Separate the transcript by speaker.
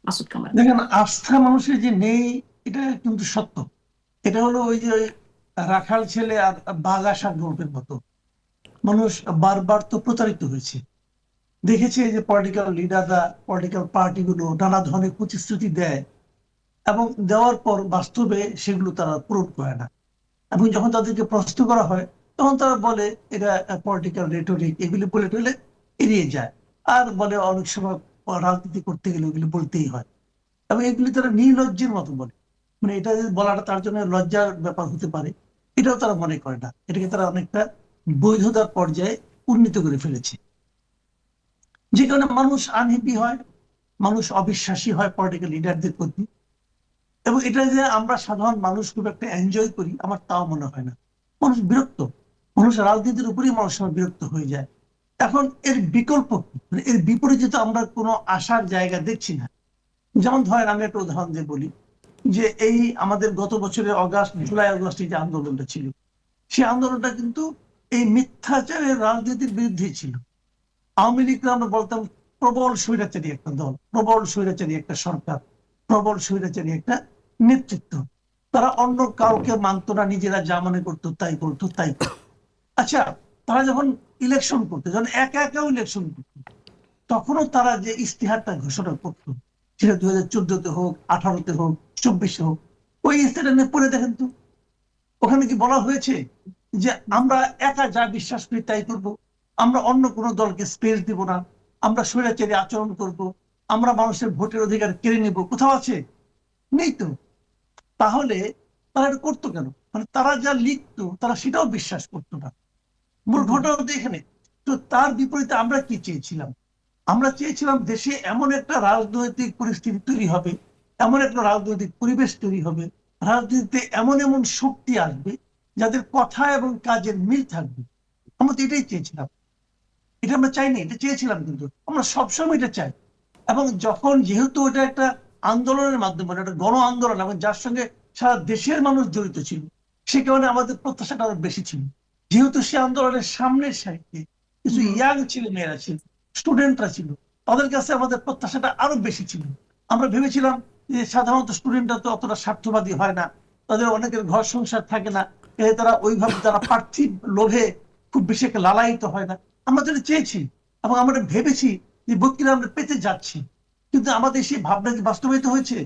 Speaker 1: মাসুদ কামাল।
Speaker 2: দেখেন, আস্থা মানুষের যে নেই এটা কিন্তু সত্য। এটা হলো ওই যে রাখাল ছেলে আর বাঘ আসার গল্পের মতো। মানুষ বারবার তো প্রতারিত হয়েছে, দেখেছে যে পলিটিক্যাল লিডাররা, পলিটিক্যাল পার্টিগুলো নানা ধরনের প্রতিশ্রুতি দেয় এবং দেওয়ার পর বাস্তবে সেগুলো তারা পূরণ করে না। এবং যখন তাদেরকে প্রশ্ন করা হয় তখন তারা বলে এটা পলিটিক্যাল রেটরিক, এগুলি বলে টলে এড়িয়ে যায়। আর বলে অনেক সময় রাজনীতি করতে গেলে ওগুলি বলতেই হয়, এবং এগুলি তারা নির্লজ্জের মতো বলে। মানে এটা যে বলাটা তার জন্য লজ্জার ব্যাপার হতে পারে, এটাও তারা মনে করে না। এটাকে তারা অনেকটা বৈধতার পর্যায়ে উন্নীত করে ফেলেছে, যে কারণে মানুষ আনহ্যাপি হয়, মানুষ অবিশ্বাসী হয় পলিটিক্যাল লিডারদের প্রতি। এবং এটা যে আমরা সাধারণ মানুষ খুব একটা এনজয় করি আমার তাও মনে হয় না। মানুষ বিরক্ত, মানুষ রাজনীতির উপরেই মানুষ সময় বিরক্ত হয়ে যায়। এখন এর বিকল্প কি? মানে এর বিপরীতে তো আমরা কোনো আশার জায়গা দেখছি না। যেমন ধরেন, আমি একটা উদাহরণ দিয়ে বলি যে এই আমাদের গত বছরের জুলাই আগস্টে যে আন্দোলনটা ছিল, সেই আন্দোলনটা কিন্তু এই মিথ্যাচারের রাজনীতির বিরুদ্ধে ছিল। আওয়ামী লীগকে আমরা বলতাম প্রবল স্বৈরাচারী একটা দল, প্রবল স্বৈরাচারী একটা সরকার, প্রবল স্বৈরাচারী একটা নেতৃত্ব। তারা অন্য কাউকে মানত না, নিজেরা যা মনে করতো তাই করতো, তাই করতো। আচ্ছা, তারা যখন ইলেকশন করতো, যখন একা একাও ইলেকশন করতো, তখনও তারা যে ইস্তেহারটা ঘোষণা করতো, সেটা 2014-তে হোক, 2018-তে হোক, 2024-এ হোক, ওই ইস্তেহারটা নিয়ে পড়ে দেখেন তো। ওখানে কি বলা হয়েছে যে আমরা একা যা বিশ্বাস করি তাই করব, আমরা অন্য কোনো দলকে স্পেস দিব না, আমরা স্বৈরাচারী আচরণ করব, আমরা মানুষের ভোটের অধিকার কেড়ে নিব? কোথাও আছে? নেই তো। তাহলে তারা এটা করতো কেন? মানে তারা যা লিখতো তারা সেটাও বিশ্বাস করতো না। মূল ঘটনা হচ্ছে এখানে। তো তার বিপরীতে আমরা কি চেয়েছিলাম? আমরা চেয়েছিলাম দেশে এমন একটা রাজনৈতিক পরিস্থিতি তৈরি হবে, এমন একটা রাজনৈতিক পরিবেশ তৈরি হবে, রাজনীতিতে এমন এমন শক্তি আসবে যাদের কথা এবং কাজের মিল থাকবে। আমরা তো এটাই চেয়েছিলাম। এটা আমরা চাইনি, এটা চেয়েছিলাম, কিন্তু আমরা সবসময় এটা চাই। এবং যখন যেহেতু এটা একটা আন্দোলনের মাধ্যমে, একটা গণ আন্দোলন, এবং যার সঙ্গে সারা দেশের মানুষ জড়িত ছিল, সে কারণে আমাদের প্রত্যাশাটা আরো বেশি ছিল। যেহেতু সে আন্দোলনের সামনের সারিতে কিছু ইয়াং ছেলে মেয়েরা ছিল, স্টুডেন্টরা ছিল, তাদের কাছে আমাদের প্রত্যাশাটা আরো বেশি ছিল। আমরা ভেবেছিলাম যে সাধারণত স্টুডেন্টরা তো অতটা স্বার্থবাদী হয় না, তাদের অনেকের ঘর সংসার থাকে না, তারা ওইভাবে তারা পার্থিব লোভে খুব বেশি একটা লালায়িত হয় না। আমরা যেটা চেয়েছি এবং আমরা ভেবেছি যে বক্তৃতা আমরা পেতে যাচ্ছি, কিন্তু আমাদের সেই ভাবনা কি বাস্তবায়িত হয়েছে?